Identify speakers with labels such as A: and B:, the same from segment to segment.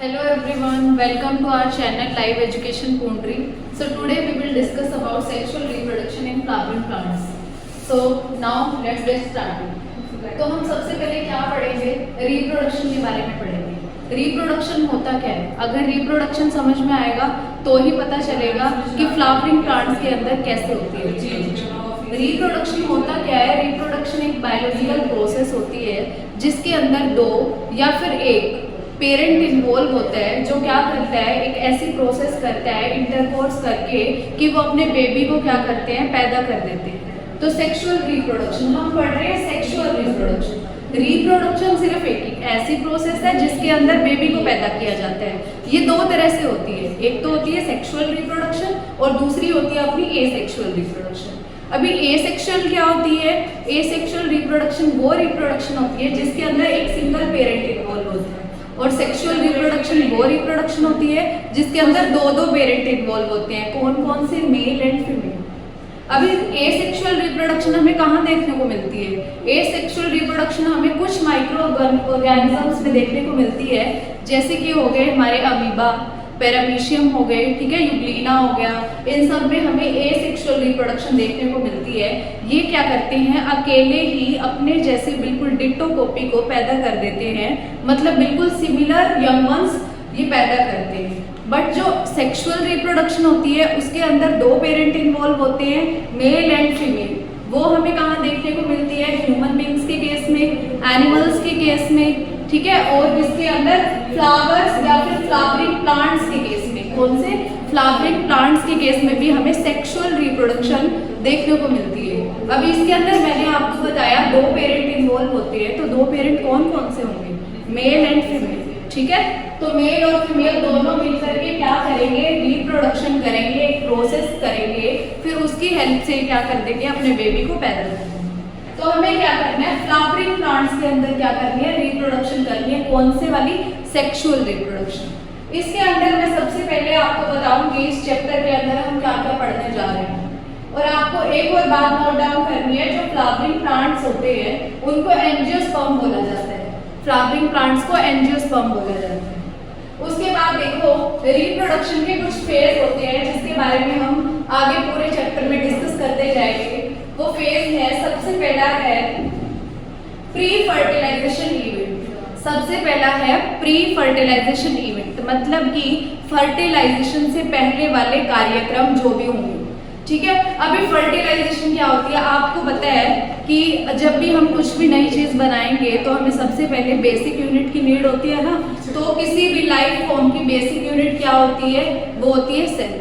A: Hello everyone, welcome to our channel Live Education Pundri. So today we will discuss about sexual reproduction in flowering plants. So now let's get started. तो हम सबसे पहले क्या पढ़ेंगे? Reproduction के बारे में पढ़ेंगे। रिप्रोडक्शन होता क्या है? अगर रिप्रोडक्शन समझ में आएगा तो ही पता चलेगा कि फ्लावरिंग प्लांट्स के अंदर कैसे होती है। रिप्रोडक्शन होता क्या है? रिप्रोडक्शन एक बायोलॉजिकल प्रोसेस होती है जिसके अंदर दो या फिर एक पेरेंट इन्वॉल्व होता है, जो क्या करता है, एक ऐसी प्रोसेस करता है इंटरकोर्स करके कि वो अपने बेबी को क्या करते हैं, पैदा कर देते हैं। तो सेक्सुअल रिप्रोडक्शन हम पढ़ रहे हैं। सेक्सुअल रिप्रोडक्शन सिर्फ एक ऐसी प्रोसेस है जिसके अंदर बेबी को पैदा किया जाता है। ये दो तरह से होती है, एक तो होती है सेक्सुअल रिप्रोडक्शन और दूसरी होती है अपनी एसेक्सुअल रिप्रोडक्शन। अभी एसेक्सुअल क्या होती है? एसेक्सुअल रिप्रोडक्शन वो रिप्रोडक्शन होती है जिसके अंदर एक सिंगल पेरेंट इन्वॉल्व होता है, और सेक्सुअल रिप्रोडक्शन वो रिप्रोडक्शन होती है जिसके अंदर दो पेरेंट इन्वॉल्व होते हैं। कौन कौन से? Mail and female. अभी एसेक्सुअल रिप्रोडक्शन हमें कहाँ देखने को मिलती है? एसेक्सुअल रिप्रोडक्शन हमें कुछ माइक्रो ऑर्गेनिजम्स में देखने को मिलती है, जैसे कि हो गए हमारे अमीबा, पैरामीशियम हो गए, ठीक है, यूग्लिना हो गया। इन सब में हमें एसेक्सुअल रिप्रोडक्शन देखने को मिलती है। ये क्या करते हैं? अकेले ही अपने जैसे बिल्कुल डिट्टो कॉपी को पैदा कर देते हैं, मतलब बिल्कुल सिमिलर यंग वंस ये पैदा करते हैं। बट जो सेक्सुअल रिप्रोडक्शन होती है उसके अंदर दो पेरेंट इन्वॉल्व होते हैं, मेल एंड फीमेल। वो हमें कहाँ देखने को मिलती है? ह्यूमन बींग्स के केस में, एनिमल्स के केस में, ठीक है, और इसके अंदर फ्लावर्स या फिर फ्लावरिंग प्लांट्स के केस में। कौन से? फ्लावरिंग प्लांट्स के केस में भी हमें सेक्सुअल रिप्रोडक्शन देखने को मिलती है। अभी इसके अंदर मैंने आपको बताया दो पेरेंट इन्वॉल्व होते हैं, तो दो पेरेंट कौन कौन से होंगे? मेल एंड फीमेल, ठीक है। तो मेल और फीमेल दोनों मिलकर के क्या करेंगे? रिप्रोडक्शन करेंगे, एक प्रोसेस करेंगे, फिर उसकी हेल्प से क्या कर देंगे? अपने बेबी को पैदा कर देंगे। तो हमें क्या करना है? फ्लावरिंग प्लांट्स के अंदर क्या करनी है? रिप्रोडक्शन करनी है। कौन से वाली? Sexual reproduction. इसके अंदर मैं सबसे पहले आपको बताऊंगी इस चैप्टर के अंदर हम क्या क्या पढ़ने जा रहे हैं। और आपको एक और बात नोट डाउन करनी है, जो फ्लावरिंग प्लांट्स होते हैं उनको एंजियोस्पर्म बोला जाता है। फ्लावरिंग प्लांट्स को एंजियोस्पर्म बोला जाता है। उसके बाद देखो रिप्रोडक्शन के कुछ फेज होते हैं जिसके बारे में हम आगे पूरे चैप्टर में डिस्कस करते जाएंगे। वो फेज है, सबसे पहला है प्री फर्टिलाइजेशन इवेंट। सबसे पहला है प्री फर्टिलाइजेशन इवेंट, मतलब कि फर्टिलाइजेशन से पहले वाले कार्यक्रम जो भी होंगे, ठीक है। अभी फर्टिलाइजेशन क्या होती है? आपको पता है कि जब भी हम कुछ भी नई चीज बनाएंगे तो हमें सबसे पहले बेसिक यूनिट की नीड होती है ना। तो किसी भी लाइफ फॉर्म की बेसिक यूनिट क्या होती है? वो होती है सेल।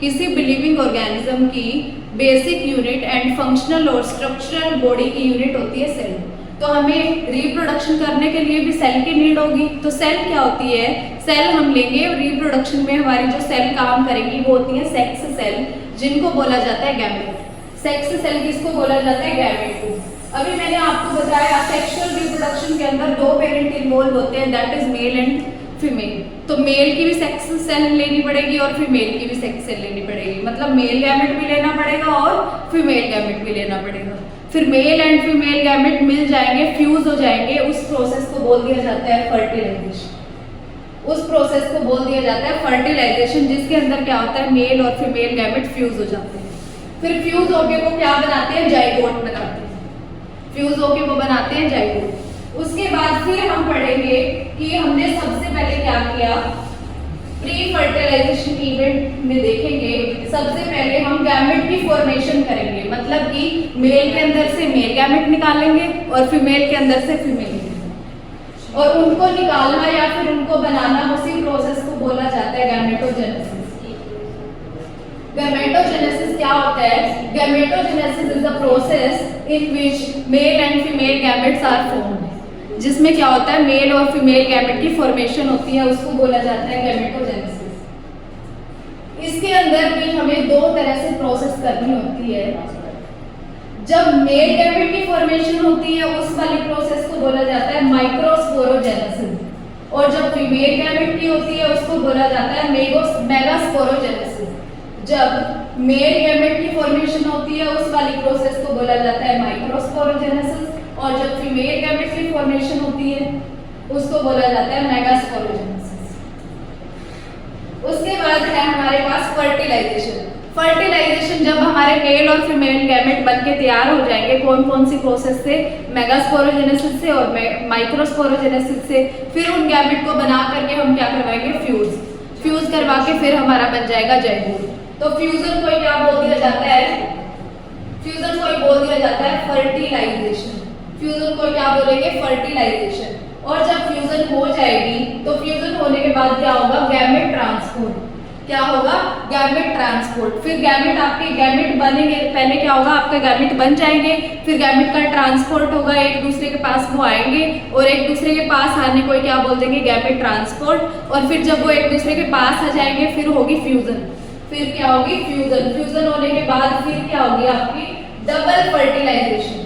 A: किसी भी लिविंग ऑर्गेनिज्म की बेसिक यूनिट एंड फंक्शनल और स्ट्रक्चरल बॉडी की यूनिट होती है सेल। तो हमें रिप्रोडक्शन करने के लिए भी सेल की नीड होगी। तो सेल क्या होती है? सेल हम लेंगे, रिप्रोडक्शन में हमारी जो सेल काम करेगी वो होती है सेक्स सेल, जिनको बोला जाता है गैमेट। सेक्स सेल किसको बोला जाता है? गैमेट को। अभी मैंने आपको बताया सेक्सुअल रिप्रोडक्शन के अंदर दो पेरेंट इन्वॉल्व होते हैं, that is male and female. तो मेल की भी सेक्स सेल लेनी पड़ेगी और फीमेल की भी सेक्स सेल लेनी पड़ेगी, मतलब मेल गैमेट भी लेना पड़ेगा और फीमेल गैमेट भी लेना पड़ेगा। फिर मेल एंड फीमेल गैमेट मिल जाएंगे, फ्यूज हो जाएंगे, उस प्रोसेस को बोल दिया जाता है फर्टिलाइजेशन। उस प्रोसेस को बोल दिया जाता है फर्टिलाइजेशन, जिसके अंदर क्या होता है? मेल और फीमेल गैमेट फ्यूज हो जाते हैं। फिर फ्यूज होके वो क्या बनाते हैं? जाइगोट बनाते हैं। फ्यूज होके वो बनाते हैं जाइगोट। उसके बाद फिर हम पढ़ेंगे कि हमने सबसे पहले क्या किया। प्री फर्टिलाइजेशन इवेंट में देखेंगे सबसे पहले हम गैमेट की फॉर्मेशन करेंगे, मतलब कि मेल के अंदर से मेल गैमेट निकालेंगे और फीमेल के अंदर से फीमेल, और उनको निकालना या फिर उनको बनाना, उसी प्रोसेस को बोला जाता है गैमेटोजेनेसिस। गैमेटोजेनेसिस क्या होता है? Gametogenesis is the process in which male and female gametes are formed, जिसमें क्या होता है? मेल और फीमेल गैमेट की फॉर्मेशन होती है, उसको बोला जाता है गैमेटोजेनेसिस। इसके अंदर भी हमें दो तरह से प्रोसेस करनी होती है। जब मेल गैमेट की फॉर्मेशन होती है उस वाली प्रोसेस को बोला जाता है माइक्रोस्पोरोजेनेसिस, और जब फीमेल गैमेट की होती है उसको बोला जाता है मेगास्पोरोजेनेसिस। जब मेल गैमेट की फॉर्मेशन होती है उस वाली प्रोसेस को बोला जाता है माइक्रोस्पोरोजेनेसिस, और जब फीमेल गैमेट की फॉर्मेशन होती है उसको बोला जाता है मेगास्पोरोजेनेसिस। हमारे पास फर्टिलाइजेशन। फर्टिलाइजेशन जब हमारे मेल और फीमेल गैमेट बन के तैयार हो जाएंगे, कौन कौन सी प्रोसेस से, मेगास्पोरोजेनेसिस से और माइक्रोस्पोरोजेनेसिस से, फिर उन गैमेट को बना करके हम क्या करवाएंगे, फ्यूज करवा के फिर हमारा बन जाएगा जाइगोट। तो फ्यूजन को क्या बोल दिया जाता है, फ्यूजन को बोल दिया जाता है फर्टिलाइजेशन। फ्यूजन को क्या बोलेंगे, फर्टिलाइजेशन। और जब फ्यूजन हो जाएगी तो फ्यूजन होने के बाद क्या होगा, गैमेट ट्रांसपोर्ट। क्या होगा, गैमेट ट्रांसपोर्ट। फिर गैमेट आपके गैमेट बनेंगे, पहले क्या होगा, आपके गैमेट बन जाएंगे, फिर गैमेट का ट्रांसपोर्ट होगा, एक दूसरे के पास वो आएंगे और एक दूसरे के पास आने को क्या बोल देंगे, गैमेट ट्रांसपोर्ट। और फिर जब वो एक दूसरे के पास आ जाएंगे फिर होगी फ्यूजन। फिर क्या होगी, फ्यूजन। फ्यूजन होने के बाद फिर क्या होगी आपकी डबल फर्टिलाइजेशन।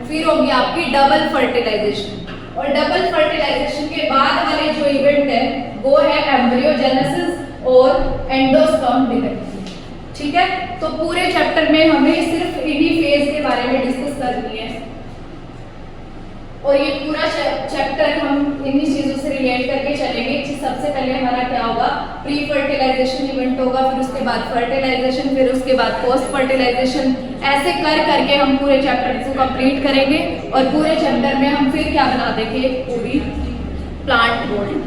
A: फिर होगी आपकी डबल फर्टिलाइजेशन। और डबल फर्टिलाइजेशन के बाद वाले जो इवेंट है वो है एम्ब्रियोजेनेसिस और एंडोस्पर्म डिवेलपमेंट। ठीक है, तो पूरे चैप्टर में हमें सिर्फ इन्हीं फेज के बारे में डिस्कस करनी है और ये पूरा चैप्टर हम इन्हीं चीजों से रिलेट करके चलेंगे। सबसे पहले हमारा क्या होगा, प्री फर्टिलाइजेशन इवेंट होगा, फिर उसके बाद फर्टिलाइजेशन, फिर उसके बाद पोस्ट फर्टिलाइजेशन। ऐसे कर करके हम पूरे चैप्टर को कंप्लीट करेंगे और पूरे चैप्टर में हम फिर क्या बना देंगे, पूरी प्लांट बॉडी।